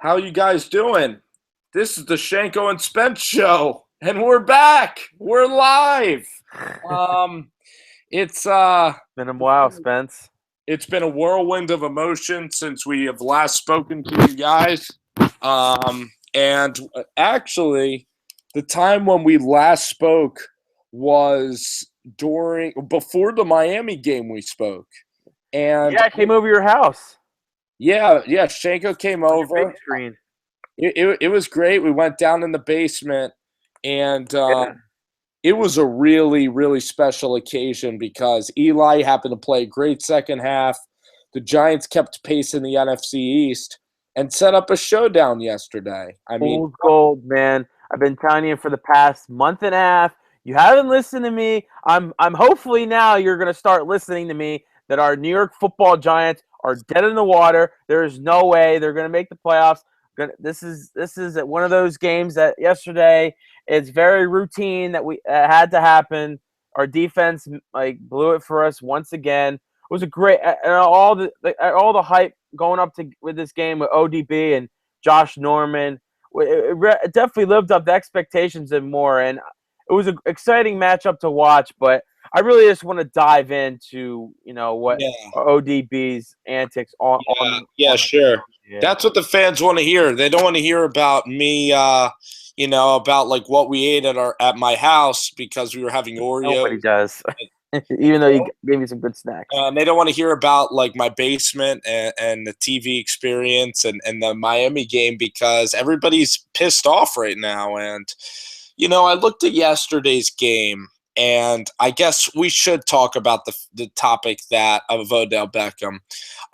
How you guys doing? This is the Shenko N Spence show, and we're back. We're live. Um, it's uh, Been a while, Spence. it's been a whirlwind of emotion since we have last spoken to you guys. And actually, the time when we last spoke was before the Miami game. We spoke, and Yeah, I came over your house yeah, Shenko came on your big over. screen. It was great. We went down in the basement, and Yeah. it was a really, really special occasion because Eli happened to play a great second half. The Giants kept pace in the NFC East and set up a showdown yesterday. I mean, Old gold, man. I've been telling you for the past month and a half. You haven't listened to me. I'm hopefully now you're gonna start listening to me that our New York football giants are dead in the water. There's no way they're gonna make the playoffs. This is one of those games that yesterday it's very routine that we had to happen. Our defense blew it for us once again. It was a great and all the hype going up to with this game with ODB and Josh Norman. It definitely lived up to expectations and more, and it was an exciting matchup to watch. But I really just want to dive into what yeah, ODB's antics yeah, on sure. yeah. That's what the fans want to hear. They don't want to hear about me, about like what we ate at my house because we were having Nobody Oreos. does, even though you gave me some good snacks. They don't want to hear about like my basement and the TV experience and the Miami game because everybody's pissed off right now. And I looked at yesterday's game, and I guess we should talk about the topic that of Odell Beckham.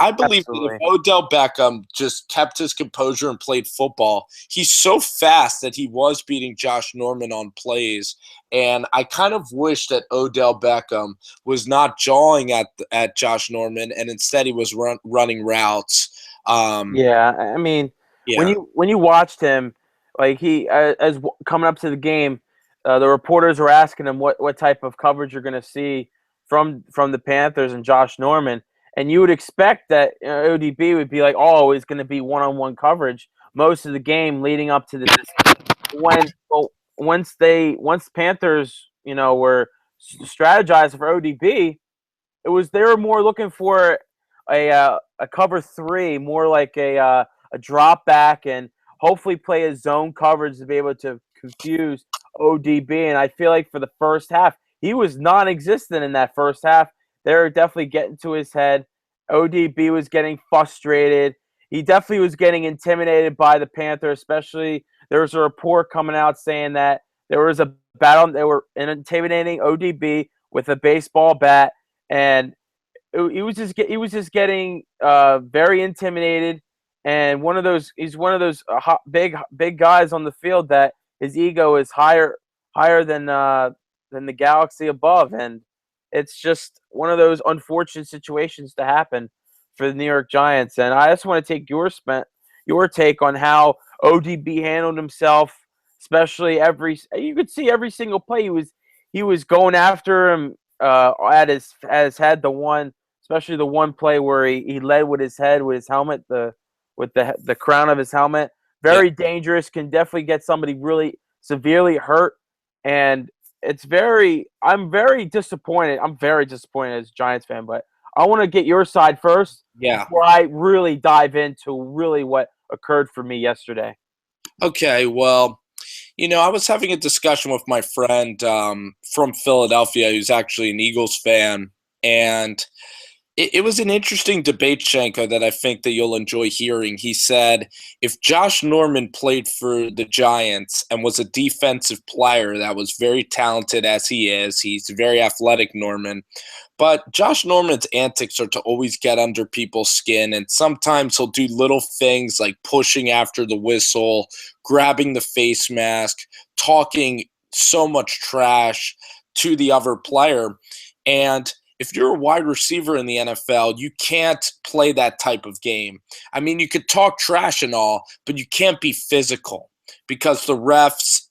I believe that if Absolutely. Odell Beckham just kept his composure and played football, he's so fast that he was beating Josh Norman on plays. And I kind of wish that Odell Beckham was not jawing at Josh Norman, and instead he was running routes. Yeah, I mean, when Yeah, you watched him, like coming up to the game, the reporters were asking him what type of coverage you're going to see from the Panthers and Josh Norman, and you would expect that ODB would be like, oh, it's going to be one-on-one coverage most of the game leading up to this. Once Panthers were strategizing for ODB, they were more looking for a cover three, more like a drop back, and hopefully play a zone coverage to be able to confuse ODB. And I feel like for the first half, he was non-existent in that first half. They were definitely getting to his head. ODB was getting frustrated. He definitely was getting intimidated by the Panthers, especially there was a report coming out saying that there was a battle. They were intimidating ODB with a baseball bat, and he was just getting very intimidated. And he's one of those big guys on the field that his ego is higher than the galaxy above, and it's just one of those unfortunate situations to happen for the New York Giants. And I just want to take your take on how ODB handled himself, especially you could see every single play he was going after him at his head. Especially the one play where he led with his head, with his helmet, the crown of his helmet. yeah. Very dangerous. Can definitely get somebody really severely hurt. And I'm very disappointed. I'm very disappointed as a Giants fan, but I want to get your side first Yeah. before I really dive into really what occurred for me yesterday. Okay. Well, I was having a discussion with my friend from Philadelphia who's actually an Eagles fan, and it was an interesting debate, Shenko, that I think that you'll enjoy hearing. He said if Josh Norman played for the Giants and was a defensive player that was very talented as he is, he's very athletic, Norman. But Josh Norman's antics are to always get under people's skin, and sometimes he'll do little things like pushing after the whistle, grabbing the face mask, talking so much trash to the other player. And if you're a wide receiver in the NFL, you can't play that type of game. I mean, you could talk trash and all, but you can't be physical. because the refs,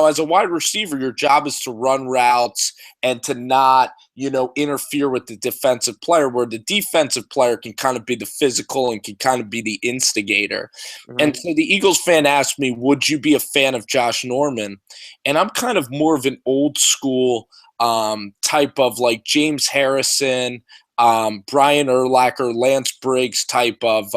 as a wide receiver, your job is to run routes and to not, interfere with the defensive player, where the defensive player can kind of be the physical and can kind of be the instigator. And so the Eagles fan asked me, would you be a fan of Josh Norman? And I'm kind of more of an old school type of like James Harrison, Brian Urlacher, Lance Briggs type of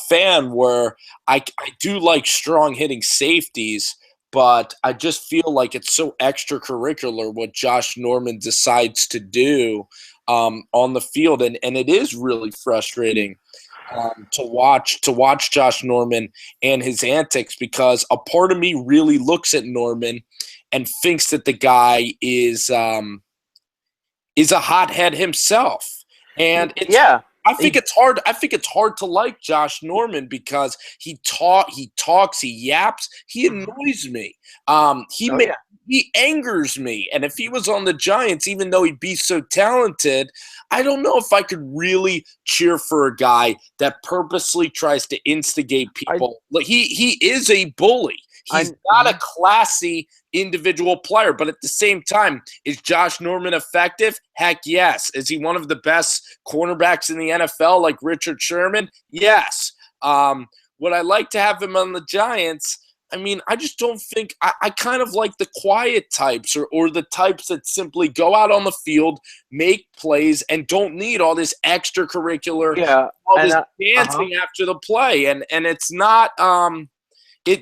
fan, where I do like strong hitting safeties, but I just feel like it's so extracurricular what Josh Norman decides to do on the field, and it is really frustrating to watch Josh Norman and his antics, because a part of me really looks at Norman and thinks that the guy is a hothead himself, and I think it's hard. I think it's hard to like Josh Norman because he talks, he yaps, he annoys me. He angers me. And if he was on the Giants, even though he'd be so talented, I don't know if I could really cheer for a guy that purposely tries to instigate people. He is a bully. He's not a classy individual player, but at the same time, is Josh Norman effective? Heck yes. Is he one of the best cornerbacks in the NFL, like Richard Sherman? Yes. Would I like to have him on the Giants? I mean, I just don't think – I kind of like the quiet types or the types that simply go out on the field, make plays, and don't need all this extracurricular, all this dancing after the play. And it's not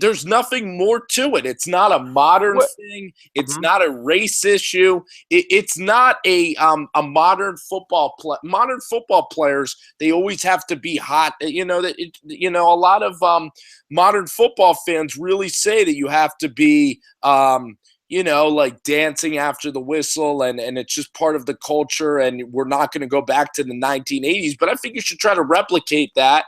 there's nothing more to it. It's not a modern thing. It's not a race issue. It's not a modern football play. Modern football players, they always have to be hot. A lot of modern football fans really say that you have to be like dancing after the whistle, and it's just part of the culture, and we're not going to go back to the 1980s. But I think you should try to replicate that.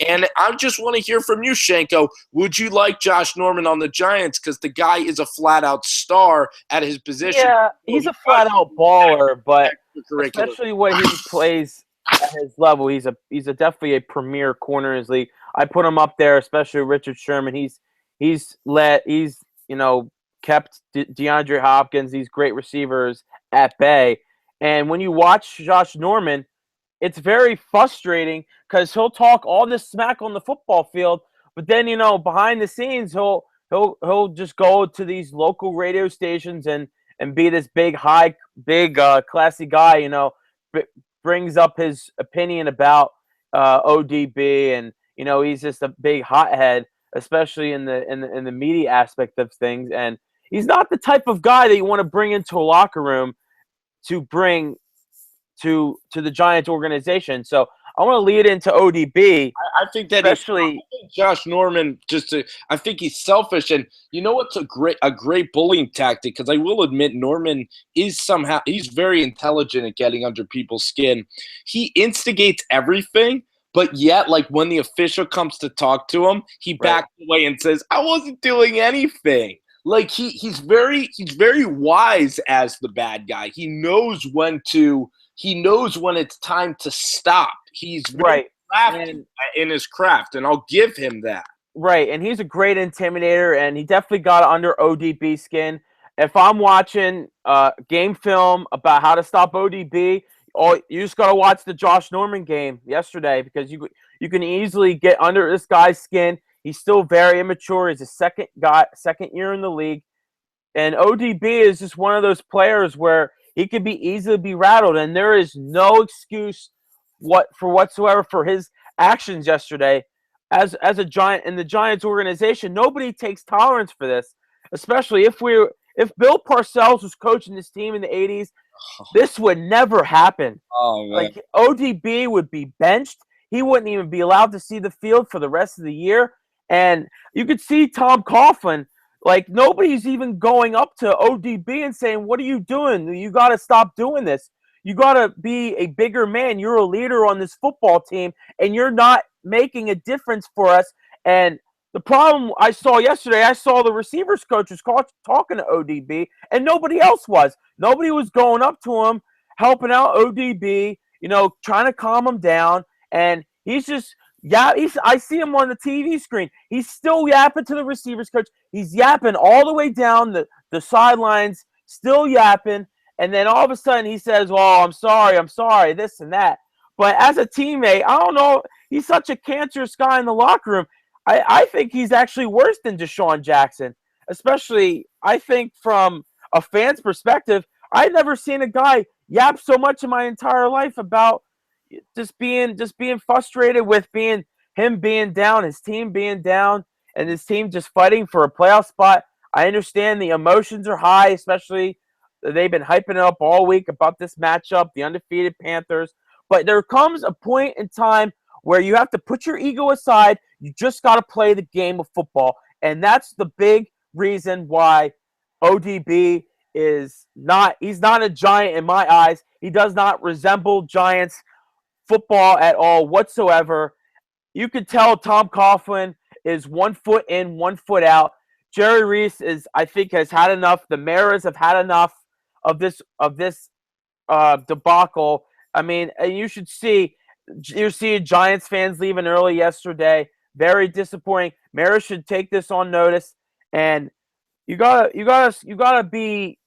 And I just want to hear from you, Shenko. Would you like Josh Norman on the Giants? Because the guy is a flat-out star at his position. Yeah, he's a flat-out baller, but especially when he plays at his level, he's definitely a premier corner in his league. I put him up there, especially Richard Sherman. He's kept DeAndre Hopkins, these great receivers, at bay. And when you watch Josh Norman, it's very frustrating because he'll talk all this smack on the football field, but then, behind the scenes, he'll just go to these local radio stations and be this big, classy guy, brings up his opinion about ODB, and, he's just a big hothead, especially in the media aspect of things. And he's not the type of guy that you want to bring into a locker room to bring to the Giants organization. So I want to lead into ODB. I think that especially Josh Norman, I think he's selfish. And you know what's a great bullying tactic? Because I will admit Norman he's very intelligent at getting under people's skin. He instigates everything. But yet, like when the official comes to talk to him, he backs away and says, "I wasn't doing anything." Like he's very wise as the bad guy. He knows when it's time to stop. He's very crafty in his craft, and I'll give him that. Right, and he's a great intimidator, and he definitely got under ODB skin. If I'm watching game film about how to stop ODB, you just got to watch the Josh Norman game yesterday, because you can easily get under this guy's skin. He's still very immature. He's a second year in the league. And ODB is just one of those players where he could be easily be rattled, and there is no excuse whatsoever for his actions yesterday. As a Giant in the Giants organization, nobody takes tolerance for this, especially if Bill Parcells was coaching this team in the 80s. This would never happen. Oh, man. Like, ODB would be benched. He wouldn't even be allowed to see the field for the rest of the year. And you could see Tom Coughlin, like, nobody's even going up to ODB and saying, "What are you doing? You got to stop doing this. You got to be a bigger man. You're a leader on this football team, and you're not making a difference for us." And the problem I saw yesterday, I saw the receivers coaches talking to ODB, and nobody else was. Nobody was going up to him, helping out ODB, trying to calm him down. And he's just Yeah, I see him on the TV screen. He's still yapping to the receivers coach. He's yapping all the way down the sidelines, still yapping. And then all of a sudden he says, "Oh, I'm sorry, this and that." But as a teammate, I don't know. He's such a cancerous guy in the locker room. I think he's actually worse than Deshaun Jackson, especially I think from a fan's perspective. I've never seen a guy yap so much in my entire life about just being frustrated with being down, his team being down, and his team just fighting for a playoff spot. I understand the emotions are high, especially they've been hyping it up all week about this matchup, the undefeated Panthers. But there comes a point in time where you have to put your ego aside. You just got to play the game of football, and that's the big reason why ODB is not. He's not a Giant in my eyes. He does not resemble Giants football at all whatsoever. You could tell Tom Coughlin is 1 foot in, 1 foot out. Jerry Reese I think, has had enough. The Maras have had enough of this debacle. I mean, you're seeing Giants fans leaving early yesterday. Very disappointing. Maras should take this on notice, and you gotta be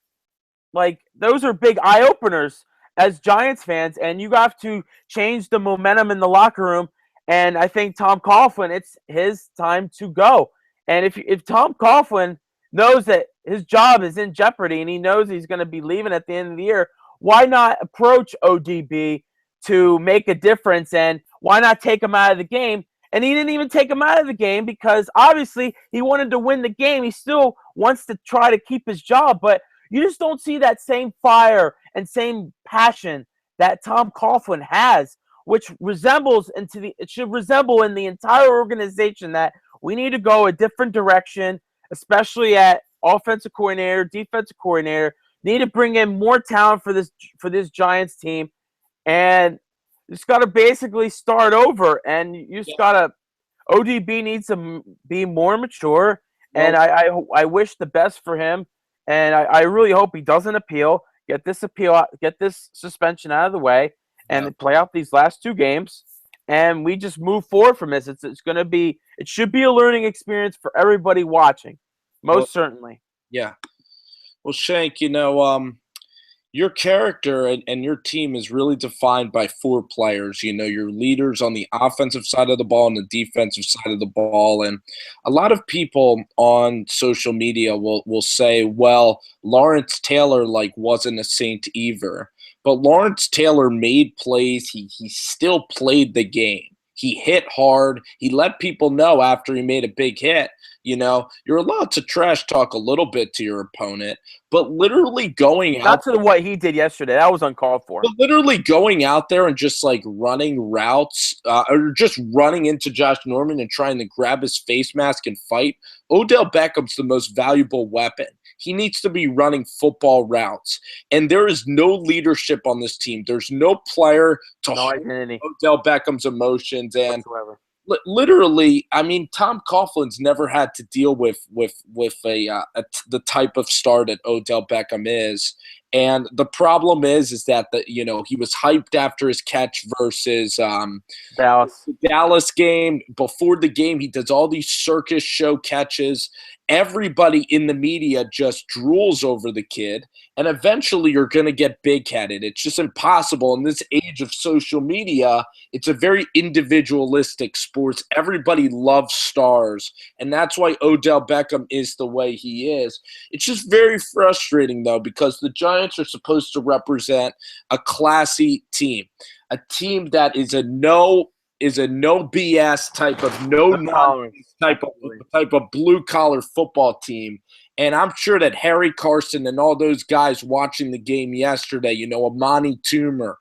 like, those are big eye openers as Giants fans, and you have to change the momentum in the locker room. And I think Tom Coughlin, it's his time to go. And if Tom Coughlin knows that his job is in jeopardy and he knows he's going to be leaving at the end of the year, why not approach ODB to make a difference, and why not take him out of the game? And he didn't even take him out of the game because obviously he wanted to win the game. He still wants to try to keep his job, but you just don't see that same fire and same passion that Tom Coughlin has, which it should resemble in the entire organization, that we need to go a different direction, especially at offensive coordinator, defensive coordinator. Need to bring in more talent for this Giants team, and you just got to basically start over. And you just got to ODB needs to be more mature, and Well, I wish the best for him, and I really hope he doesn't appeal. Get this suspension out of the way, yeah. and play out these last two games, and we just move forward from this. It should be a learning experience for everybody watching, Well, most certainly. yeah. Well, Shank, your character and your team is really defined by four players. Your leaders on the offensive side of the ball and the defensive side of the ball. And a lot of people on social media will say, well, Lawrence Taylor wasn't a Saint either. But Lawrence Taylor made plays. He still played the game. He hit hard. He let people know after he made a big hit. You're allowed to trash talk a little bit to your opponent, but literally going out Not to what he did yesterday. That was uncalled for. but literally going out there and just running routes or just running into Josh Norman and trying to grab his face mask and fight. Odell Beckham's the most valuable weapon. He needs to be running football routes. And there is no leadership on this team. There's no player to No hold identity Odell Beckham's emotions. And whatsoever. literally, I mean, Tom Coughlin's never had to deal with the type of star that Odell Beckham is, and the problem is that he was hyped after his catch versus Dallas. the Dallas game. Before the game, he does all these circus show catches. Everybody in the media just drools over the kid, and eventually you're going to get big-headed. It's just impossible in this age of social media. It's a very individualistic sport. Everybody loves stars, and that's why Odell Beckham is the way he is. It's just very frustrating, though, because the Giants are supposed to represent a classy team, a team that is a no BS type of no nonsense type of blue collar football team. And I'm sure that Harry Carson and all those guys watching the game yesterday, Amani Toomer,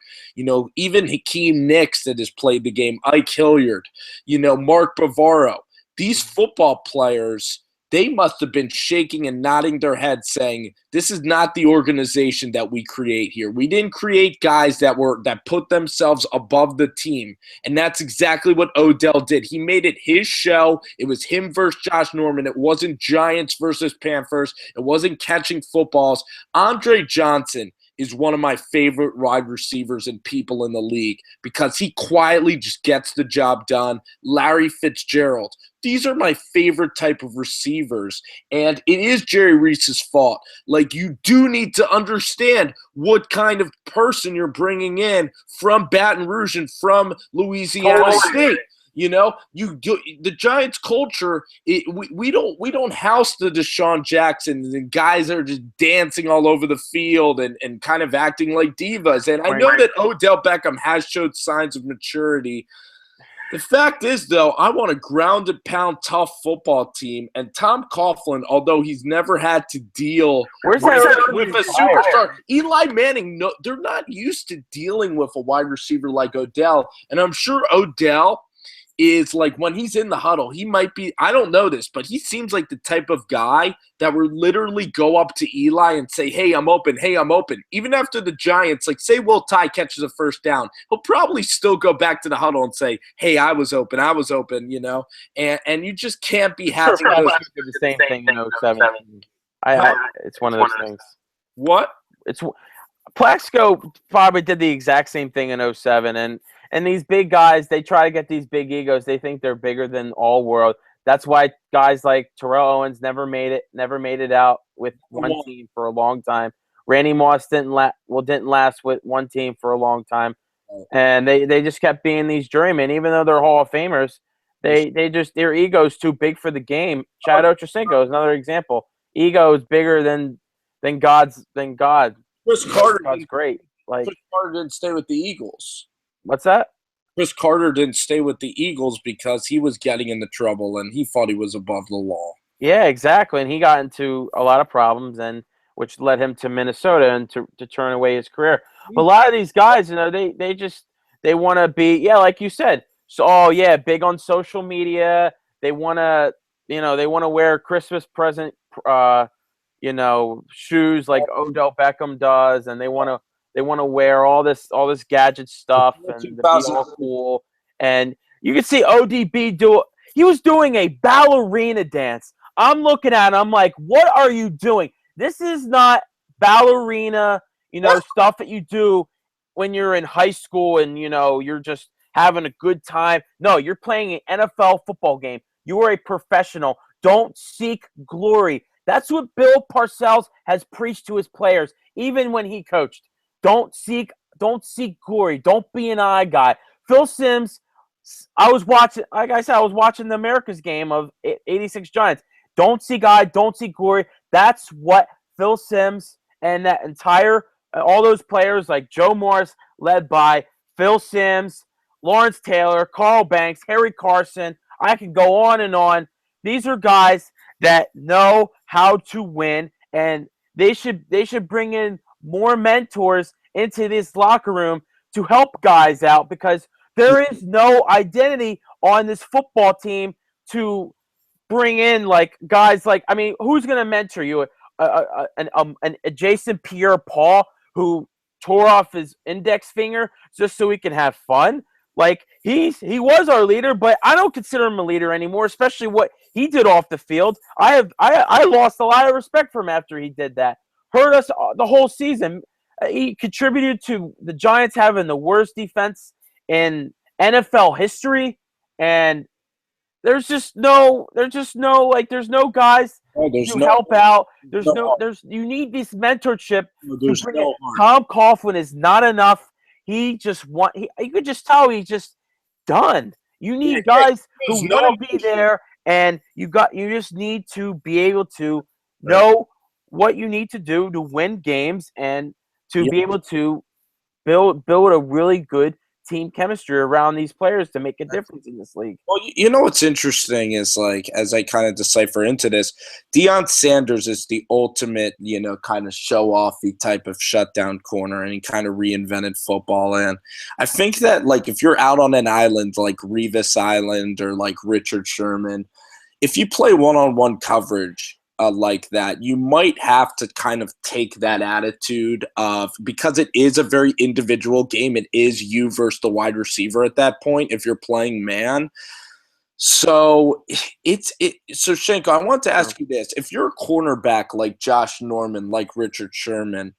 even Hakeem Nicks that has played the game, Ike Hilliard, Mark Bavaro, these football players, they must have been shaking and nodding their heads saying, this is not the organization that we create here. We didn't create guys that put themselves above the team. And that's exactly what Odell did. He made it his show. It was him versus Josh Norman. It wasn't Giants versus Panthers. It wasn't catching footballs. Andre Johnson is one of my favorite wide receivers and people in the league because he quietly just gets the job done. Larry Fitzgerald. These are my favorite type of receivers, and it is Jerry Reese's fault. Like, you do need to understand what kind of person you're bringing in from Baton Rouge and from Louisiana State. You know, the Giants culture. We don't house the Deshaun Jacksons and guys that are just dancing all over the field and kind of acting like divas. And I know that Odell Beckham has showed signs of maturity. The fact is, though, I want a grounded pound tough football team. And Tom Coughlin, although he's never had to deal with a superstar, Eli Manning, no, they're not used to dealing with a wide receiver like Odell. And I'm sure Odell is like, when he's in the huddle, he might be, I don't know this, but he seems like the type of guy that would literally go up to Eli and say, hey, I'm open. Hey, I'm open. Even after the Giants, like, say Will Tye catches a first down, he'll probably still go back to the huddle and say, hey, I was open, you know, and you just can't be having those. Did the same thing in 07. It's one of those things. What? It's Plaxico probably did the exact same thing in 07, and these big guys, they try to get these big egos. They think they're bigger than all world. That's why guys like Terrell Owens never made it out with one team for a long time. Randy Moss didn't last with one team for a long time, and they just kept being these journeymen. Even though they're Hall of Famers, their ego's too big for the game. Chad Ochocinco is another example. Ego is bigger than God. Chris Carter, God's great. Like, Chris Carter didn't stay with the Eagles. What's that? Chris Carter didn't stay with the Eagles because he was getting into trouble and he thought he was above the law. Yeah, exactly. And he got into a lot of problems, and which led him to Minnesota and to turn away his career. But a lot of these guys, you know, they want to be, like you said. So, big on social media. They want to, they want to wear Christmas present, shoes like Odell Beckham does, and they want to wear all this gadget stuff and be all cool. And you can see ODB he was doing a ballerina dance. I'm looking at it, I'm like, what are you doing? This is not ballerina, stuff that you do when you're in high school and, you're just having a good time. No, you're playing an NFL football game. You are a professional. Don't seek glory. That's what Bill Parcells has preached to his players, even when he coached. Don't seek glory. Don't be an eye guy. Phil Simms, I was watching the America's game of 86 Giants. Don't seek eye, don't seek glory. That's what Phil Simms and that entire, all those players like Joe Morris, led by Phil Simms, Lawrence Taylor, Carl Banks, Harry Carson. I can go on and on. These are guys that know how to win, and they should bring in more mentors into this locker room to help guys out, because there is no identity on this football team to bring in like guys like, I mean, who's going to mentor you? A Jason Pierre-Paul who tore off his index finger just so he can have fun. Like, he was our leader, but I don't consider him a leader anymore, especially what he did off the field. I lost a lot of respect for him after he did that. Hurt us the whole season. He contributed to the Giants having the worst defense in NFL history, and there's no guys to help out. You need this mentorship. Tom Coughlin is not enough. You could just tell he's just done. You need guys who want to be there, and you just need to be able to know what you need to do to win games and to be able to build a really good team chemistry around these players to make a difference in this league. Well, what's interesting is, like, as I kind of decipher into this, Deion Sanders is the ultimate, kind of show-offy type of shutdown corner, and he kind of reinvented football. And I think that, like, if you're out on an island like Revis Island or like Richard Sherman, if you play one-on-one coverage like that, you might have to kind of take that attitude of, because it is a very individual game. It is you versus the wide receiver at that point if you're playing man. So so Shenko, I want to ask you this. If you're a cornerback like Josh Norman, like Richard Sherman,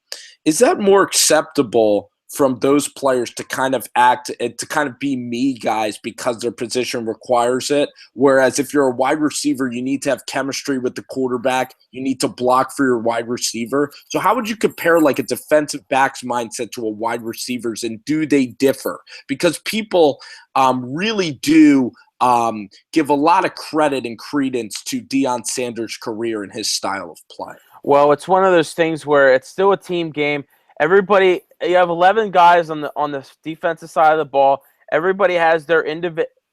Is that more acceptable from those players to kind of act to kind of be me guys because their position requires it? Whereas if you're a wide receiver, you need to have chemistry with the quarterback. You need to block for your wide receiver. So how would you compare like a defensive back's mindset to a wide receiver's, and do they differ? Because people really do give a lot of credit and credence to Deion Sanders' career and his style of play. Well, it's one of those things where it's still a team game. Everybody, you have 11 guys on the defensive side of the ball. Everybody has their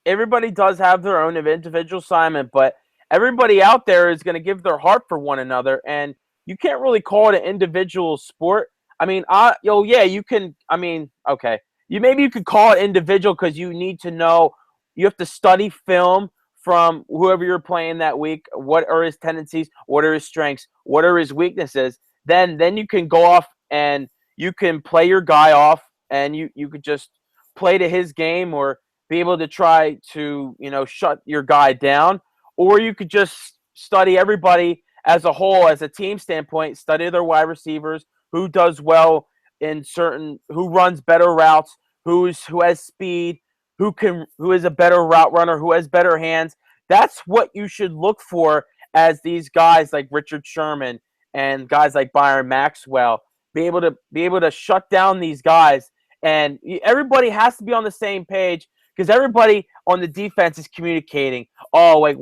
Everybody does have their own individual assignment, but everybody out there is going to give their heart for one another, and you can't really call it an individual sport. I mean, yeah, you can. I mean, okay, you could call it individual because you need to know. You have to study film from whoever you're playing that week. What are his tendencies? What are his strengths? What are his weaknesses? Then you can go off and you can play your guy off, and you could just play to his game, or be able to try to shut your guy down, or you could just study everybody as a whole, as a team standpoint. Study their wide receivers, who does well in certain, who runs better routes, who has speed, who is a better route runner, who has better hands. That's what you should look for as these guys like Richard Sherman and guys like Byron Maxwell be able to shut down these guys. And everybody has to be on the same page, because everybody on the defense is communicating. Oh, like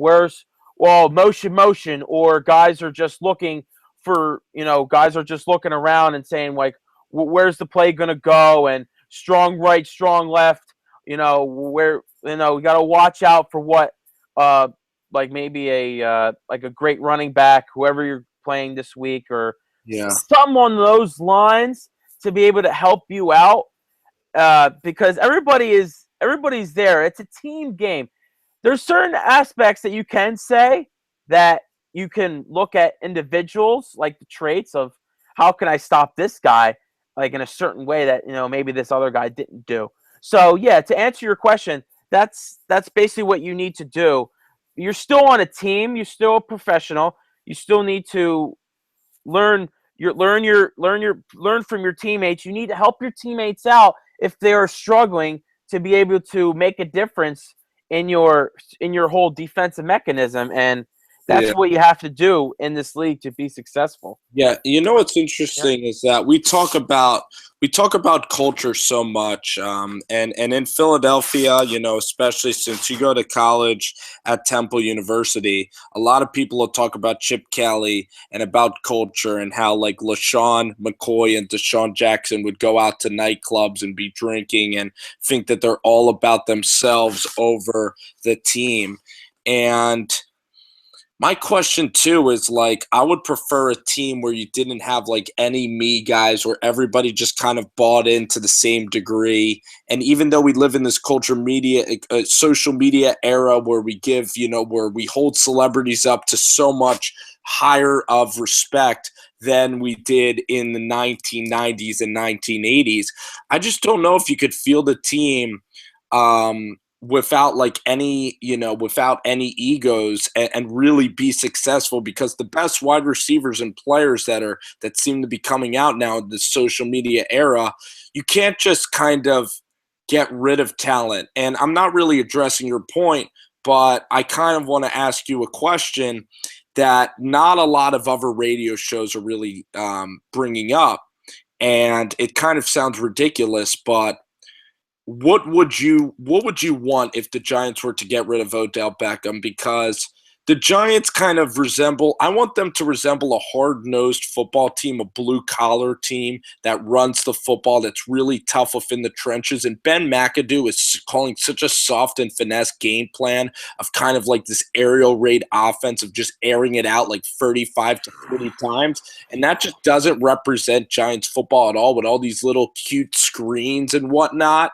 motion, or guys are just looking around and saying like, where's the play gonna go, and strong right, strong left. Where we got to watch out for what like maybe a great running back, whoever you're playing this week, or Yeah. something on those lines, to be able to help you out, because everybody's there. It's a team game. There's certain aspects that you can say that you can look at individuals, like the traits of how can I stop this guy, like in a certain way that maybe this other guy didn't do. So yeah, to answer your question, that's basically what you need to do. You're still on a team. You're still a professional. You still need to learn learn from your teammates. You need to help your teammates out if they are struggling, to be able to make a difference in your whole defensive mechanism, and that's Yeah. what you have to do in this league to be successful. Yeah, what's Yeah. interesting is that we talk about culture so much, and in Philadelphia, especially since you go to college at Temple University, a lot of people will talk about Chip Kelly and about culture, and how like LaShawn McCoy and Deshaun Jackson would go out to nightclubs and be drinking and think that they're all about themselves over the team. And my question too is like, I would prefer a team where you didn't have like any me guys, where everybody just kind of bought into the same degree. And even though we live in this social media era where we give, where we hold celebrities up to so much higher of respect than we did in the 1990s and 1980s, I just don't know if you could field a team without like without any egos, and really be successful, because the best wide receivers and players that seem to be coming out now in the social media era, you can't just kind of get rid of talent. And I'm not really addressing your point, but I kind of want to ask you a question that not a lot of other radio shows are really bringing up, and it kind of sounds ridiculous, but what would you want if the Giants were to get rid of Odell Beckham? Because the Giants kind of I want them to resemble a hard-nosed football team, a blue-collar team that runs the football, that's really tough within the trenches. And Ben McAdoo is calling such a soft and finesse game plan of kind of like this aerial raid offense of just airing it out like 35 to 40 times. And that just doesn't represent Giants football at all, with all these little cute screens and whatnot.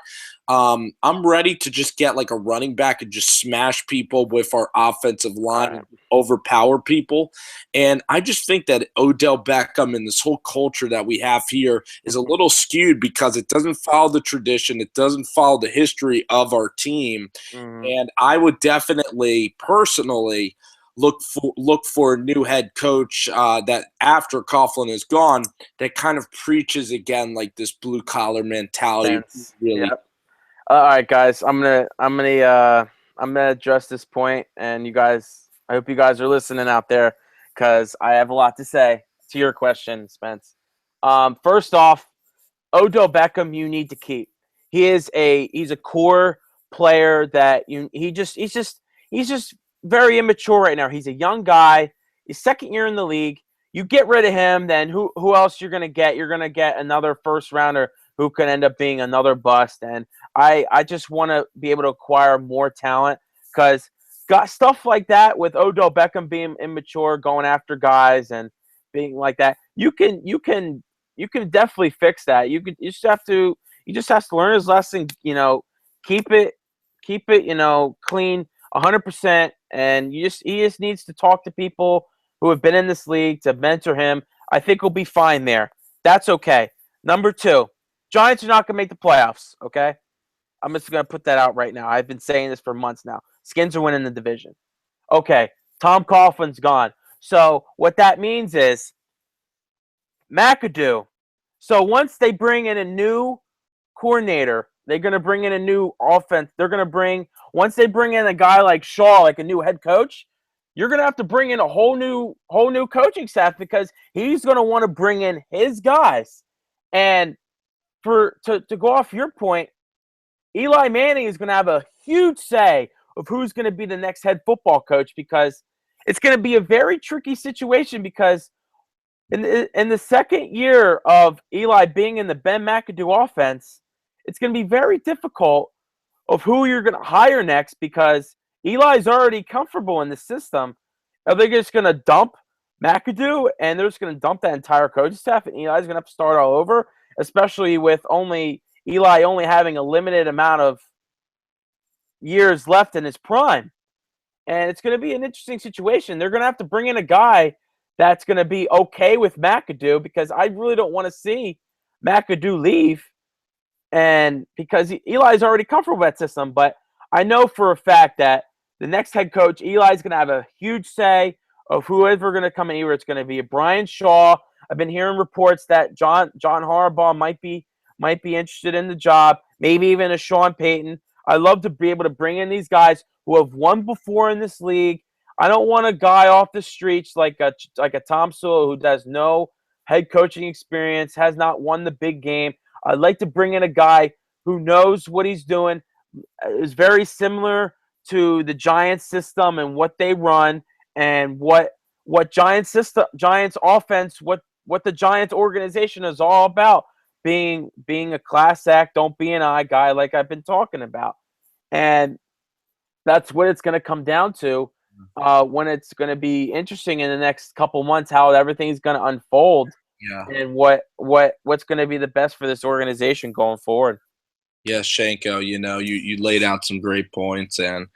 I'm ready to just get like a running back and just smash people with our offensive line and overpower people. And I just think that Odell Beckham and this whole culture that we have here is a little skewed, because it doesn't follow the tradition. It doesn't follow the history of our team. Mhm. And I would definitely, personally, look for a new head coach that after Coughlin is gone, that kind of preaches again like this blue collar mentality. Sense. Really, Yep. All right, guys. I'm gonna address this point, and you guys. I hope you guys are listening out there because I have a lot to say to your question, Spence. First off, Odell Beckham, you need to keep. He's a core player that he's just very immature right now. He's a young guy. He's second year in the league. You get rid of him, then who else you're gonna get? You're gonna get another first rounder who could end up being another bust. And I just want to be able to acquire more talent because got stuff like that with Odell Beckham being immature, going after guys and being like that. You can definitely fix that. You just have to learn his lesson. Keep it clean 100%. And he just needs to talk to people who have been in this league to mentor him. I think he'll be fine there. That's okay. Number two, Giants are not going to make the playoffs. Okay, I'm just going to put that out right now. I've been saying this for months now. Skins are winning the division. Okay, Tom Coughlin's gone. So what that means is McAdoo. So once they bring in a new coordinator, they're going to bring in a new offense. Once they bring in a guy like Shaw, like a new head coach, you're going to have to bring in a whole new coaching staff because he's going to want to bring in his guys. And to go off your point, Eli Manning is going to have a huge say of who's going to be the next head football coach because it's going to be a very tricky situation because in the second year of Eli being in the Ben McAdoo offense, it's going to be very difficult of who you're going to hire next because Eli's already comfortable in the system. Are they just going to dump McAdoo and they're just going to dump that entire coaching staff and Eli's going to have to start all over, especially with Eli only having a limited amount of years left in his prime? And it's going to be an interesting situation. They're going to have to bring in a guy that's going to be okay with McAdoo because I really don't want to see McAdoo leave. And because Eli's already comfortable with that system. But I know for a fact that the next head coach, Eli's going to have a huge say of whoever going to come in. Either it's going to be a Brian Shaw. I've been hearing reports that John Harbaugh might be interested in the job. Maybe even a Sean Payton. I love to be able to bring in these guys who have won before in this league. I don't want a guy off the streets like a Tom Sewell who has no head coaching experience, has not won the big game. I'd like to bring in a guy who knows what he's doing, is very similar to the Giants system and what they run and what Giants offense, what the Giants organization is all about, being a class act, don't be an eye guy like I've been talking about. And that's what it's going to come down to when it's going to be interesting in the next couple months how everything's going to unfold. yeah. And what's going to be the best for this organization going forward. Yes, Shenko, you laid out some great points. And,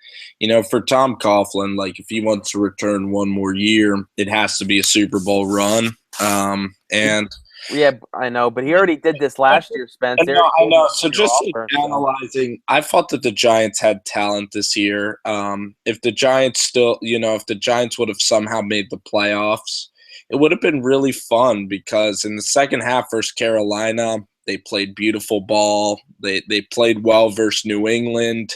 for Tom Coughlin, like if he wants to return one more year, it has to be a Super Bowl run. And yeah, I know, but he already did this last year, Spence. I know. So just analyzing, I thought that the Giants had talent this year. If the Giants if the Giants would have somehow made the playoffs, it would have been really fun because in the second half versus Carolina, they played beautiful ball. They played well versus New England.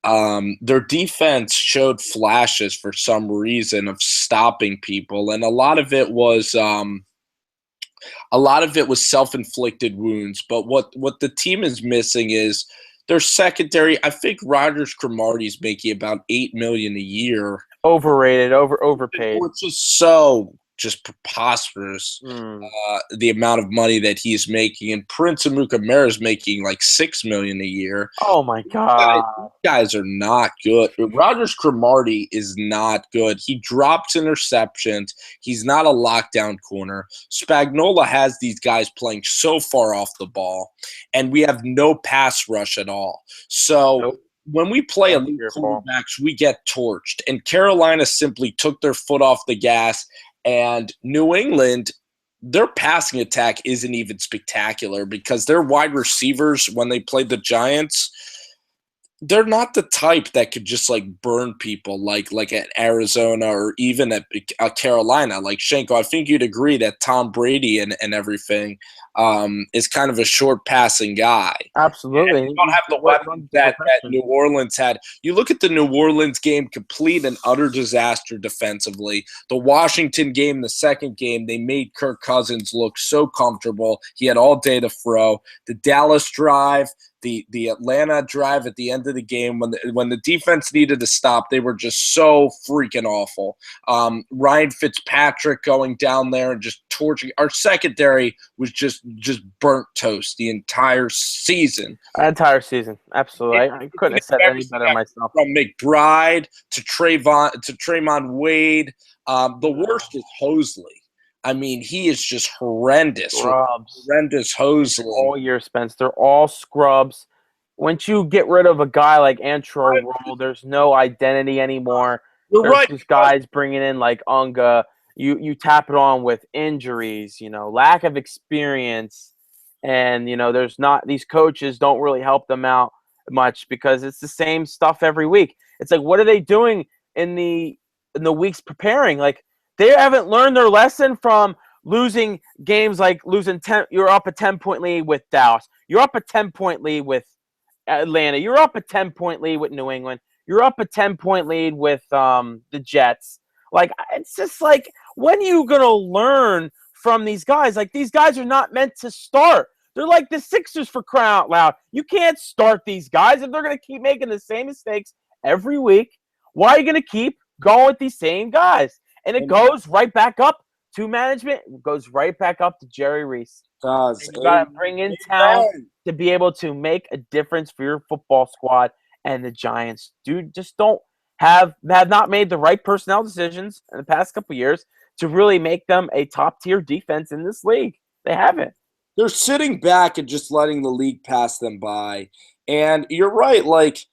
Their defense showed flashes for some reason of stopping people, and a lot of it was self-inflicted wounds. But what the team is missing is their secondary. I think Rogers Cromartie's making about $8 million a year. Overrated, overpaid. Which is so just preposterous. The amount of money that he's making, and Prince Amukamara is making like $6 million a year. Oh my God! These guys are not good. Rogers Cromartie is not good. He drops interceptions. He's not a lockdown corner. Spagnuolo has these guys playing so far off the ball, and we have no pass rush at all. So. Nope. When we play elite quarterbacks, we get torched. And Carolina simply took their foot off the gas. And New England, their passing attack isn't even spectacular because their wide receivers, when they played the Giants, they're not the type that could just like burn people like at Arizona or even at Carolina. Like Shenko, I think you'd agree that Tom Brady and everything is kind of a short passing guy. And Absolutely. you don't have the weapons Runs the that protection. New Orleans had. You look at the New Orleans game, complete and utter disaster defensively. The Washington game, the second game, they made Kirk Cousins look so comfortable. He had all day to throw. The Dallas drive, the Atlanta drive at the end of the game when the defense needed to stop, they were just so freaking awful. Ryan Fitzpatrick going down there and just torching. Our secondary was just burnt toast the entire season. Entire season, absolutely. I couldn't have said it any Everything better myself. from McBride to Trayvon Wade. The worst is Hosley. I mean, he is just horrendous. Scrubs Horrendous Hosley. all year, Spence. They're all scrubs. Once you get rid of a guy like Antro Roll, there's no identity anymore. You're There's right. just guys bringing in like Unga. You tap it on with injuries, lack of experience, and there's not these coaches don't really help them out much because it's the same stuff every week. It's like, what are they doing in the weeks preparing? Like, they haven't learned their lesson from losing games, like losing 10. You're up a 10-point lead with Dallas. You're up a 10-point lead with Atlanta. You're up a 10-point lead with New England. You're up a 10-point lead with the Jets. Like, it's just like, when are you going to learn from these guys? Like, these guys are not meant to start. They're like the Sixers, for crying out loud. You can't start these guys if they're going to keep making the same mistakes every week. Why are you going to keep going with these same guys? And it goes right back up to management. It goes right back up to Jerry Reese. And you got to bring in talent to be able to make a difference for your football squad. And the Giants, dude, just don't have not made the right personnel decisions in the past couple of years to really make them a top-tier defense in this league. They haven't. They're sitting back and just letting the league pass them by. And you're right, like,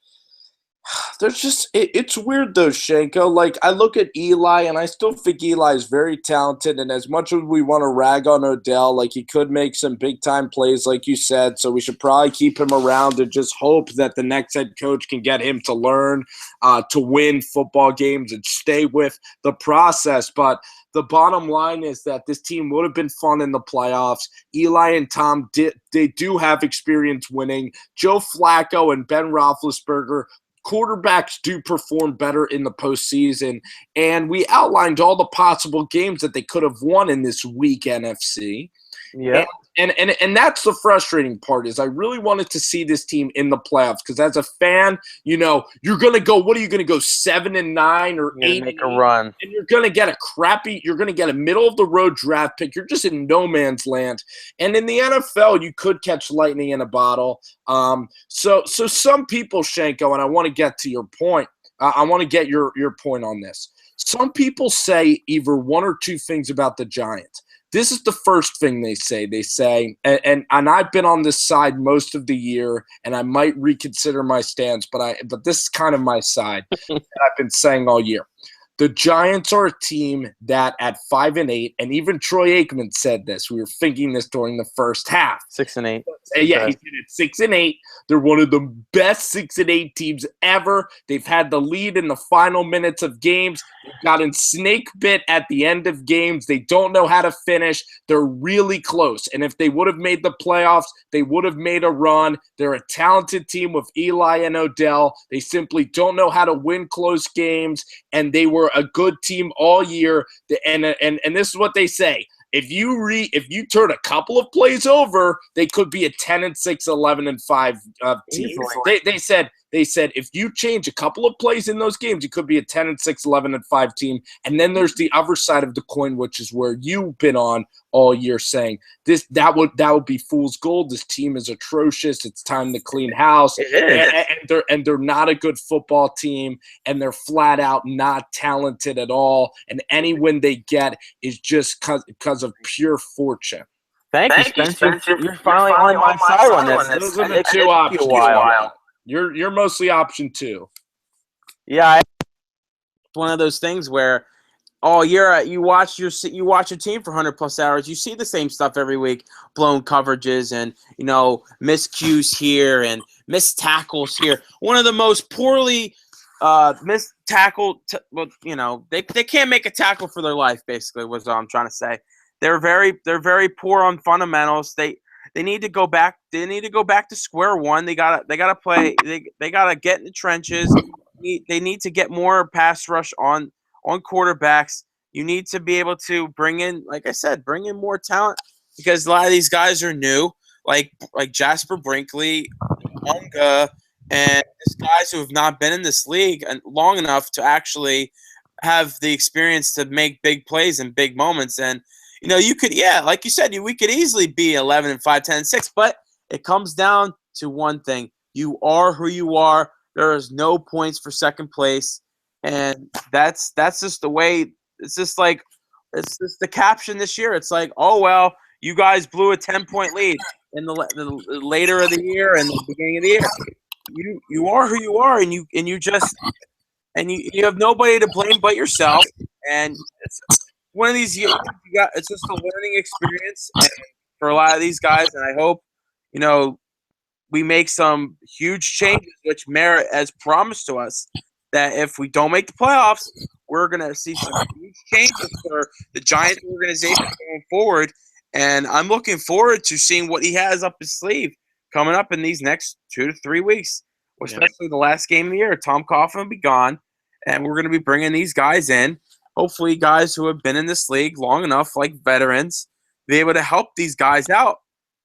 there's just it's weird though, Shenko. Like, I look at Eli and I still think Eli is very talented, and as much as we want to rag on Odell, like, he could make some big time plays like you said, so we should probably keep him around and just hope that the next head coach can get him to learn to win football games and stay with the process. But the bottom line is that this team would have been fun in the playoffs. Eli and Tom they do have experience winning. Joe Flacco and Ben Roethlisberger, quarterbacks do perform better in the postseason, and we outlined all the possible games that they could have won in this weak NFC. Yeah. And that's the frustrating part, is I really wanted to see this team in the playoffs, because as a fan, you're going to go, what are you going to go, 7-9 or 8? Make a run. And you're going to get you're going to get a middle of the road draft pick. You're just in no man's land. And in the NFL, you could catch lightning in a bottle. So some people, Shenko, and I want to get to your point. I want to get your point on this. Some people say either one or two things about the Giants. This is the first thing they say. They say, and I've been on this side most of the year, and I might reconsider my stance, but this is kind of my side that I've been saying all year. The Giants are a team that at 5-8, and even Troy Aikman said this. We were thinking this during the first half. 6-8. Yeah, he said it 6-8. They're one of the best 6-8 teams ever. They've had the lead in the final minutes of games. They've gotten snake bit at the end of games. They don't know how to finish. They're really close. And if they would have made the playoffs, they would have made a run. They're a talented team with Eli and Odell. They simply don't know how to win close games, and they were a good team all year. And this is what they say. If you turn a couple of plays over, they could be a 10-6, 11-5 team. They said if you change a couple of plays in those games, you could be a 10-6, 11-5 team. And then there's the other side of the coin, which is where you've been on all year, saying that would be fool's gold. This team is atrocious. It's time to clean house. And they're not a good football team, and they're flat out not talented at all. And any win they get is just because of pure fortune. Thank you, Spencer. You're finally on my side on this. Those are the two options. You're mostly option 2. Yeah, it's one of those things where Oh, you watch your team for 100+ hours. You see the same stuff every week: blown coverages and miscues here and missed tackles here. One of the most poorly missed tackle. Well, they can't make a tackle for their life. Basically, was what I'm trying to say. They're very poor on fundamentals. They need to go back. They need to go back to square one. They gotta play. They gotta get in the trenches. They need to get more pass rush on quarterbacks. You need to be able to bring in, like I said, bring in more talent because a lot of these guys are new, like Jasper Brinkley, Unga, and these guys who have not been in this league long enough to actually have the experience to make big plays and big moments. And you could, like you said, we could easily be 11-5, 10-6, but it comes down to one thing: you are who you are. There is no points for second place. And that's just the way. It's just the caption this year. It's like, oh well, you guys blew a 10-point lead in the later of the year and the beginning of the year. You are who you are, and you have nobody to blame but yourself. And it's one of these years. It's just a learning experience for a lot of these guys. And I hope we make some huge changes, which Merritt has promised to us, that if we don't make the playoffs, we're going to see some huge changes for the Giants organization going forward. And I'm looking forward to seeing what he has up his sleeve coming up in these next 2 to 3 weeks, especially the last game of the year. Tom Coughlin will be gone, and we're going to be bringing these guys in, hopefully guys who have been in this league long enough, like veterans, be able to help these guys out,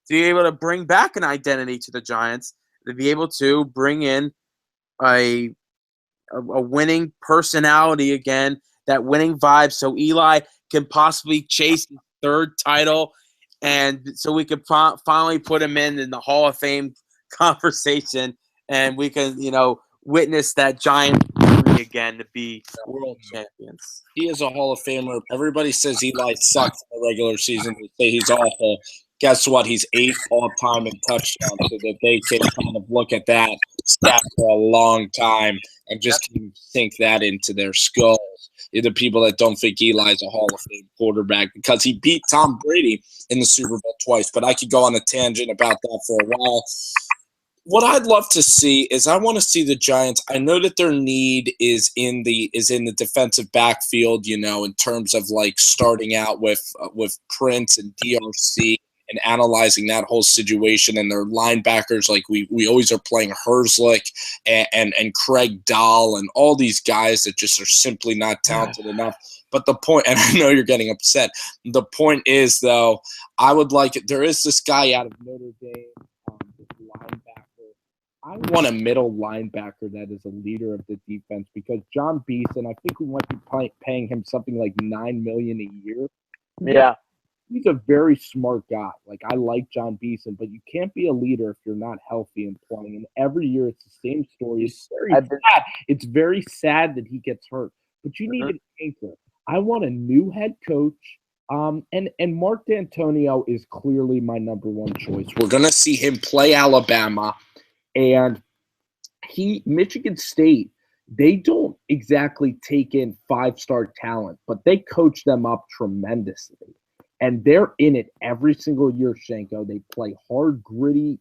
to be able to bring back an identity to the Giants, to be able to bring in a winning personality again, that winning vibe, so Eli can possibly chase his third title, and so we could finally put him in the Hall of Fame conversation, and we can, witness that Giant journey again to be world champions. He is a Hall of Famer. Everybody says Eli sucks in the regular season. They say he's awful. Guess what? He's 8th all-time in touchdowns, so that they can kind of look at that stat for a long time and just sink that into their skulls. The people that don't think Eli's a Hall of Fame quarterback because he beat Tom Brady in the Super Bowl twice. But I could go on a tangent about that for a while. What I'd love to see is I want to see the Giants. I know that their need is in the defensive backfield, in terms of like starting out with Prince and DRC and analyzing that whole situation, and their linebackers, like we always are playing Herzlich and Craig Dahl and all these guys that just are simply not talented enough. But the point, and I know you're getting upset, the point is, though, I would like it. There is this guy out of Notre Dame, this linebacker. I want a middle linebacker that is a leader of the defense, because John Beeson, I think we might be paying him something like $9 million a year. Yeah. He's a very smart guy. Like, I like John Beeson, but you can't be a leader if you're not healthy and playing. And every year it's the same story. It's very sad. It's very sad that he gets hurt. But you need an anchor. I want a new head coach. And Mark D'Antonio is clearly my number one choice. We're gonna see him play Alabama, and Michigan State. They don't exactly take in 5-star talent, but they coach them up tremendously. And they're in it every single year, Shenko. They play hard, gritty,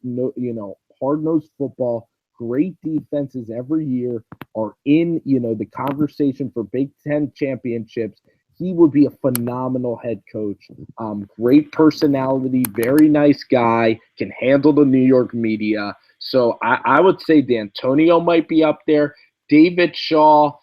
hard-nosed football. Great defenses every year, are in, the conversation for Big Ten championships. He would be a phenomenal head coach. Great personality, very nice guy, can handle the New York media. So I would say D'Antonio might be up there. David Shaw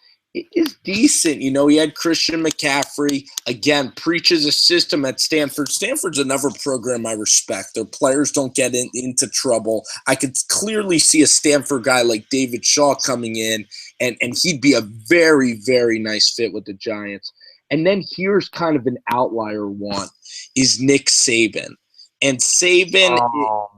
is decent. He had Christian McCaffrey. Again, preaches a system at Stanford. Stanford's another program I respect. Their players don't get into trouble. I could clearly see a Stanford guy like David Shaw coming in, and he'd be a very, very nice fit with the Giants. And then here's kind of an outlier one, is Nick Saban. And Saban,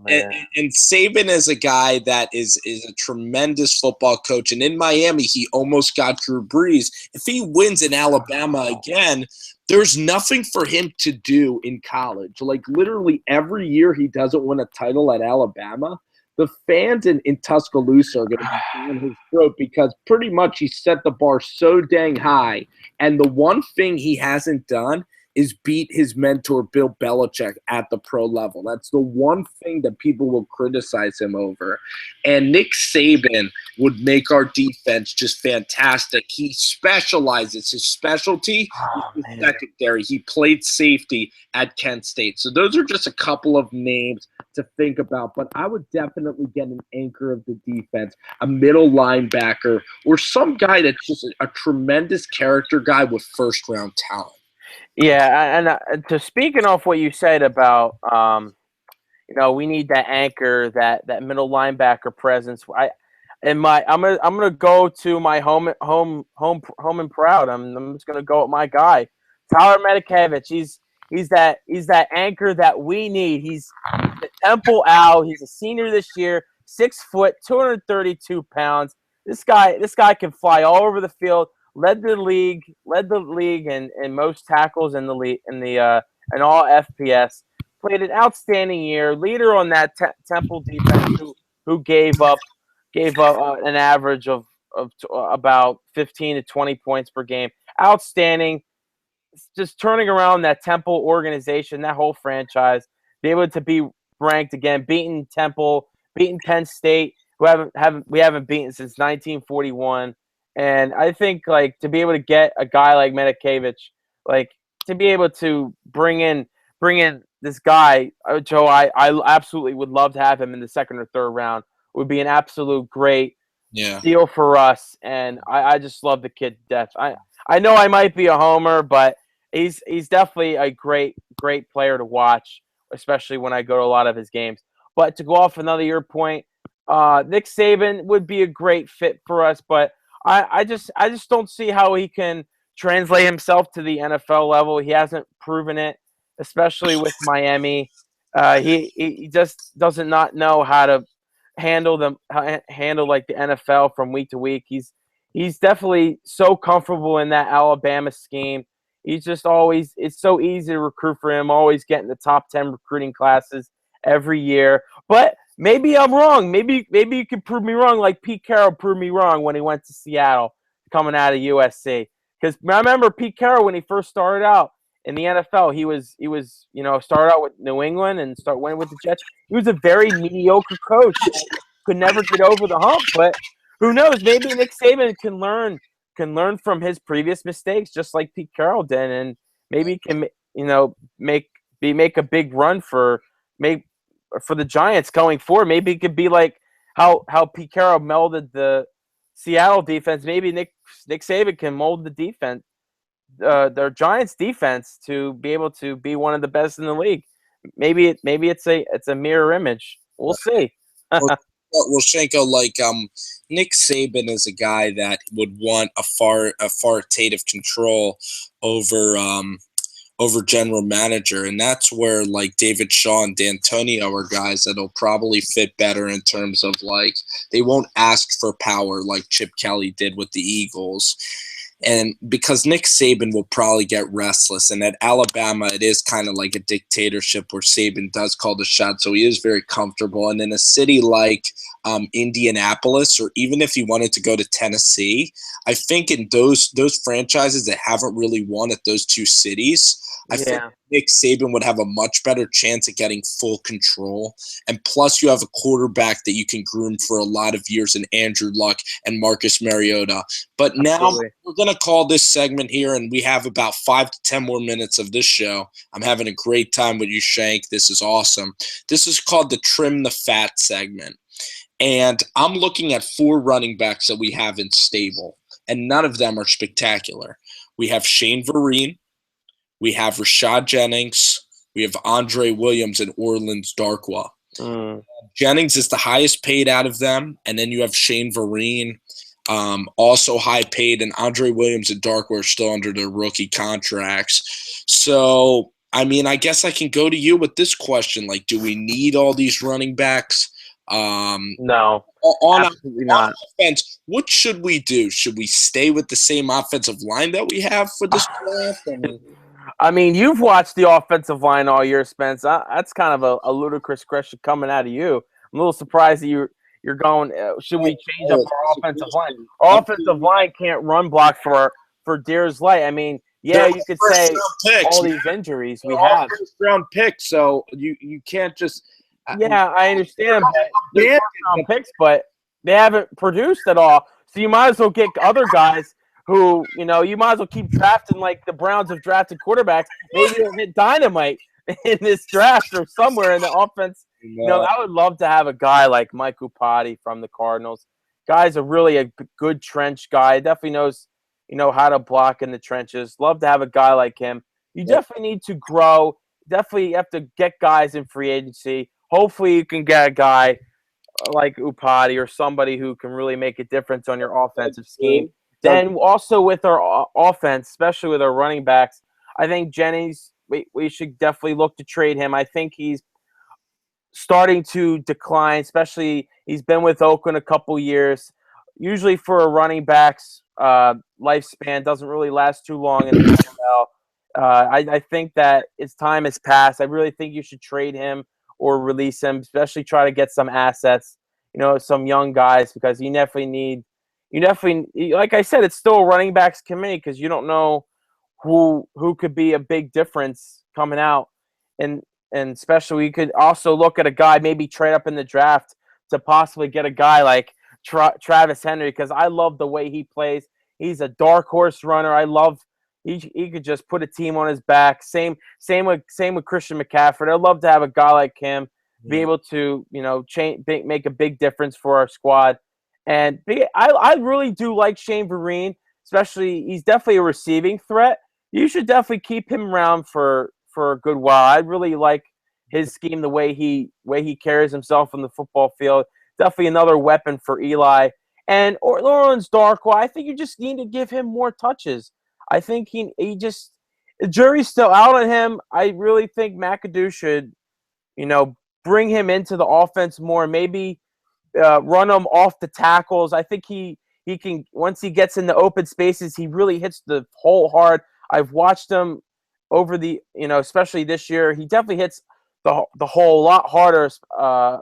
and Saban is a guy that is a tremendous football coach. And in Miami, he almost got Drew Brees. If he wins in Alabama again, there's nothing for him to do in college. Like, literally every year he doesn't win a title at Alabama, the fans in Tuscaloosa are going to be down his throat because pretty much he set the bar so dang high. And the one thing he hasn't done is beat his mentor Bill Belichick at the pro level. That's the one thing that people will criticize him over. And Nick Saban would make our defense just fantastic. He specializes. His specialty is secondary. He played safety at Kent State. So those are just a couple of names to think about. But I would definitely get an anchor of the defense, a middle linebacker, or some guy that's just a tremendous character guy with first-round talent. Yeah, and to speaking off what you said about, we need that anchor, that middle linebacker presence. I'm gonna go to my home and proud. I'm just gonna go with my guy, Tyler Medikevich. He's that anchor that we need. He's the Temple Owl. He's a senior this year, 6 foot, 232 pounds. This guy can fly all over the field. Led the league in most tackles in the league in all FPS. Played an outstanding year. Leader on that Temple defense who gave up an average of about 15 to 20 points per game. Outstanding. Just turning around that Temple organization, that whole franchise, be able to be ranked again, beating Temple, beating Penn State, who we haven't beaten since 1941. And I think, to be able to get a guy like Medikevich, to be able to bring in this guy, Joe, I absolutely would love to have him in the second or third round. It would be an absolute great deal for us. And I just love the kid to death. I know I might be a homer, but he's definitely a great player to watch, especially when I go to a lot of his games. But to go off another your point, Nick Saban would be a great fit for us, but I just don't see how he can translate himself to the NFL level. He hasn't proven it, especially with Miami. He just doesn't not know how to handle the NFL from week to week. He's definitely so comfortable in that Alabama scheme. He's just it's so easy to recruit for him, always getting the top 10 recruiting classes every year. But maybe I'm wrong. Maybe you can prove me wrong, like Pete Carroll proved me wrong when he went to Seattle coming out of USC. Because I remember Pete Carroll when he first started out in the NFL, he was started out with New England and went with the Jets. He was a very mediocre coach. Could never get over the hump. But who knows? Maybe Nick Saban can learn from his previous mistakes, just like Pete Carroll did, and maybe can make a big run for the Giants going forward. Maybe it could be like how Pete Carroll melded the Seattle defense. Maybe Nick Saban can mold the defense, their Giants defense, to be able to be one of the best in the league. Maybe it's a mirror image. We'll see. Well, Shenko, Nick Saban is a guy that would want authoritative control over general manager, and that's where David Shaw and D'Antonio are guys that'll probably fit better in terms of they won't ask for power like Chip Kelly did with the Eagles. And because Nick Saban will probably get restless, and at Alabama it is kind of like a dictatorship where Saban does call the shots, so he is very comfortable. And in a city like Indianapolis, or even if he wanted to go to Tennessee, I think in those franchises that haven't really won at those two cities, I think Nick Saban would have a much better chance at getting full control. And plus, you have a quarterback that you can groom for a lot of years in Andrew Luck and Marcus Mariota. But now we're going to call this segment here, and we have about 5 to 10 more minutes of this show. I'm having a great time with you, Shank. This is awesome. This is called the Trim the Fat segment. And I'm looking at 4 running backs that we have in stable, and none of them are spectacular. We have Shane Vereen. We have Rashad Jennings. We have Andre Williams and Orleans Darkwa. Jennings is the highest paid out of them. And then you have Shane Vereen, also high paid. And Andre Williams and Darkwa are still under their rookie contracts. So, I guess I can go to you with this question. Do we need all these running backs? No, absolutely not. Offense, what should we do? Should we stay with the same offensive line that we have for this draft? You've watched the offensive line all year, Spence. That's kind of a ludicrous question coming out of you. I'm a little surprised that you're going. Should we change up Oh, our offensive line? supposedly, Our I'm offensive line can't run block for dear's life. I mean, they're yeah, all you could first say round picks, all man. these injuries we They're all have. first round picks, so you can't just Yeah, I understand, but they're abandon. first round picks, but they haven't produced at all. So you might as well get other guys who, you might as well keep drafting like the Browns have drafted quarterbacks. Maybe they'll hit dynamite in this draft or somewhere in the offense. No, I would love to have a guy like Mike Upati from the Cardinals. Guy's really a good trench guy. Definitely knows, how to block in the trenches. Love to have a guy like him. You definitely need to grow. Definitely have to get guys in free agency. Hopefully, you can get a guy like Upati or somebody who can really make a difference on your offensive scheme. so Then also with our offense, especially with our running backs, I think Jennings, we should definitely look to trade him. I think he's starting to decline, especially he's been with Oakland a couple years. Usually for a running back's lifespan doesn't really last too long in the NFL. I think that his time has passed. I really think you should trade him or release him, especially try to get some assets, some young guys, because you definitely, like I said, it's still a running backs committee because you don't know who could be a big difference coming out. And and especially we could also look at a guy, maybe trade up in the draft to possibly get a guy like Travis Henry, because I love the way he plays. He's a dark horse runner. I love he could just put a team on his back. Same with Christian McCaffrey. I'd love to have a guy like him be able to make a big difference for our squad. And I really do like Shane Vereen, especially he's definitely a receiving threat. You should definitely keep him around for a good while. I really like his scheme, the way he carries himself on the football field. Definitely another weapon for Eli. And Orleans Darkwa, I think you just need to give him more touches. I think he just the jury's still out on him. I really think McAdoo should, bring him into the offense more. Maybe run him off the tackles. I think he can, once he gets in the open spaces, he really hits the hole hard. I've watched him over especially this year. He definitely hits the hole a lot harder, a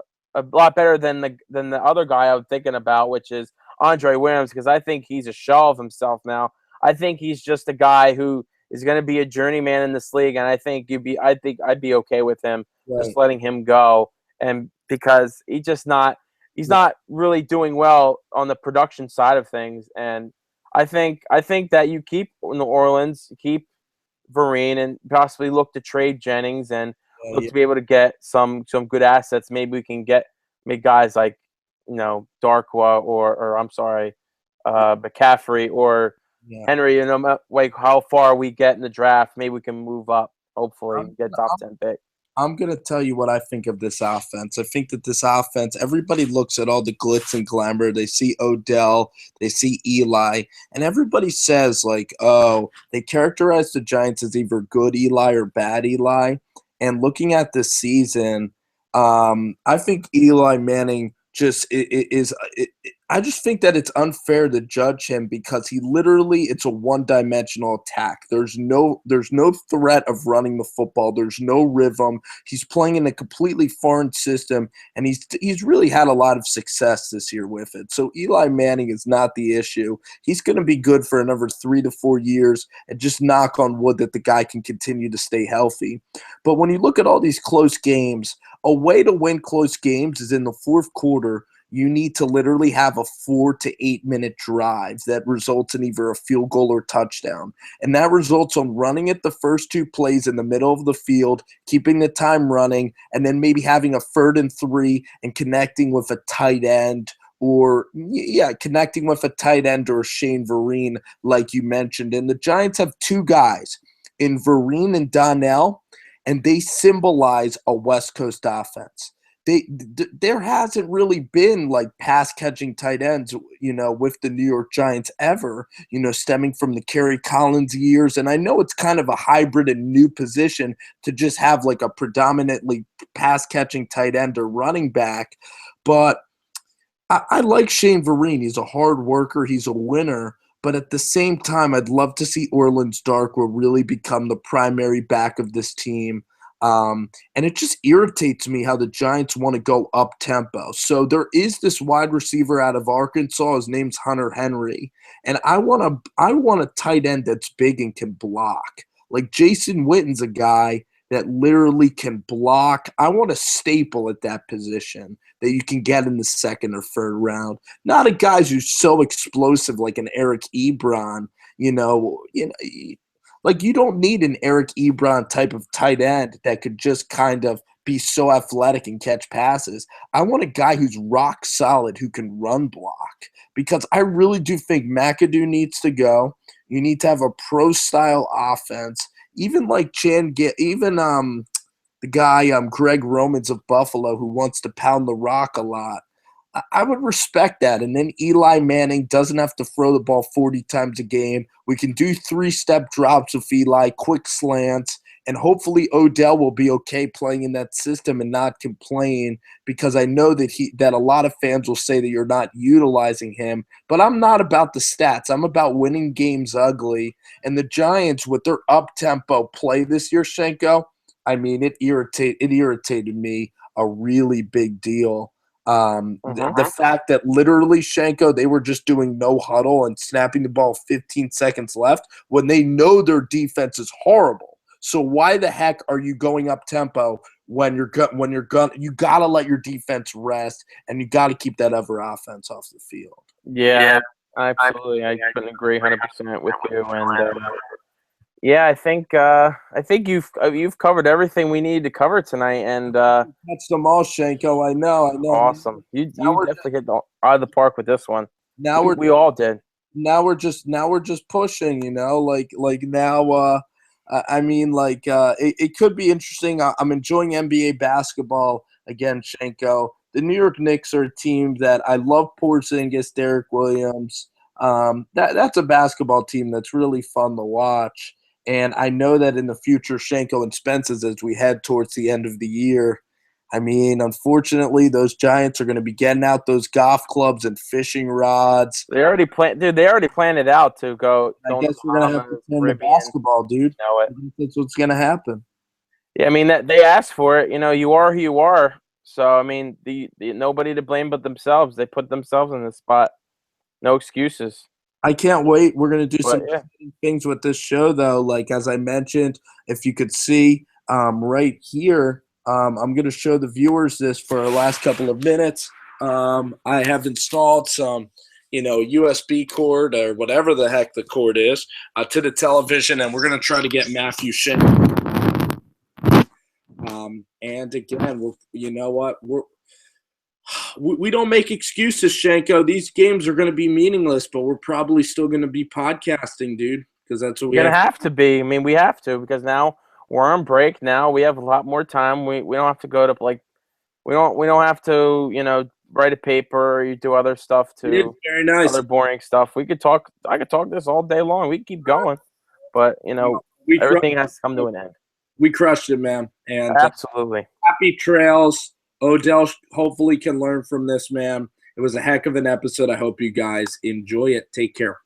lot better than the other guy I'm thinking about, which is Andre Williams, because I think he's a shell of himself now. I think he's just a guy who is going to be a journeyman in this league, and I think I'd be okay with him just right. letting him go, and because he's not really doing well on the production side of things. And I think that you keep New Orleans, keep Vereen, and possibly look to trade Jennings and look Yeah, to be able to get some good assets. Maybe we can make guys like Darkwa or I'm sorry, McCaffrey or yeah. Henry. Like how far we get in the draft, maybe we can move up. Hopefully, I'm, get top 10 pick. I'm going to tell you what I think of this offense. I think that this offense, everybody looks at all the glitz and glamour. They see Odell, they see Eli, and everybody says, like, oh, they characterize the Giants as either good Eli or bad Eli. And looking at this season, I think Eli Manning I just think that it's unfair to judge him because it's a one-dimensional attack. There's no threat of running the football. There's no rhythm. He's playing in a completely foreign system, and he's really had a lot of success this year with it. So Eli Manning is not the issue. He's going to be good for another 3 to 4 years, and just knock on wood that the guy can continue to stay healthy. But when you look at all these close games, a way to win close games is in the fourth quarter. You need to literally have a 4 to 8 minute drive that results in either a field goal or touchdown. And that results on running it the first 2 plays in the middle of the field, keeping the time running, and then maybe having a 3rd and 3 and connecting with a tight end connecting with a tight end or Shane Vereen, like you mentioned. And the Giants have 2 guys in Vereen and Donnell, and they symbolize a West Coast offense. There hasn't really been like pass catching tight ends, with the New York Giants ever, stemming from the Kerry Collins years. And I know it's kind of a hybrid and new position to just have like a predominantly pass catching tight end or running back. But I like Shane Vereen. He's a hard worker. He's a winner. But at the same time, I'd love to see Orleans Darkwa really become the primary back of this team. And it just irritates me how the Giants want to go up tempo. So there is this wide receiver out of Arkansas. His name's Hunter Henry, and I want a tight end that's big and can block. Like Jason Witten's a guy that literally can block. I want a staple at that position that you can get in the second or third round. Not a guy who's so explosive like an Eric Ebron. Like you don't need an Eric Ebron type of tight end that could just kind of be so athletic and catch passes. I want a guy who's rock solid who can run block because I really do think McAdoo needs to go. You need to have a pro style offense. Even like the guy Greg Romans of Buffalo who wants to pound the rock a lot. I would respect that. And then Eli Manning doesn't have to throw the ball 40 times a game. We can do 3-step drops with Eli, quick slants, and hopefully Odell will be okay playing in that system and not complain because I know that a lot of fans will say that you're not utilizing him. But I'm not about the stats. I'm about winning games ugly. And the Giants, with their up-tempo play this year, Shenko, I mean, it irritated me a really big deal. The fact that literally Shenko, they were just doing no huddle and snapping the ball 15 seconds left when they know their defense is horrible. So why the heck are you going up tempo when you got to let your defense rest and you got to keep that other offense off the field. Yeah, absolutely. I couldn't agree 100% with you. And yeah, I think you've covered everything we needed to cover tonight, and that's them all, Shenko. I know. Awesome. You definitely hit out of the park with this one. Now we all did. Now we're just pushing, like now. I mean, it could be interesting. I'm enjoying NBA basketball again, Shenko. The New York Knicks are a team that I love. Porzingis, Derek Williams. That's a basketball team that's really fun to watch. And I know that in the future, Shenko and Spence's as we head towards the end of the year. I mean, unfortunately, those Giants are going to be getting out those golf clubs and fishing rods. They already planned it out to go. I guess we're going to have to play the basketball, dude. Know it. That's what's going to happen. Yeah, I mean, they asked for it. You are who you are. So, I mean, the nobody to blame but themselves. They put themselves in this spot. No excuses. I can't wait. We're going to do some things with this show, though. Like, as I mentioned, if you could see right here, I'm going to show the viewers this for our last couple of minutes. I have installed some, USB cord or whatever the heck the cord is to the television, and we're going to try to get Matthew Shin. And again, you know what? We don't make excuses, Shenko. These games are going to be meaningless, but we're probably still going to be podcasting, dude, because that's what we're going to have to be. I mean, we have to because now we're on break. Now we have a lot more time. We don't have to go to we don't have to write a paper or you do other stuff too. Very nice. Other boring stuff. I could talk this all day long. We can keep going, but everything has to come to an end. We crushed it, man. And absolutely. Happy trails. Odell hopefully can learn from this, man. It was a heck of an episode. I hope you guys enjoy it. Take care.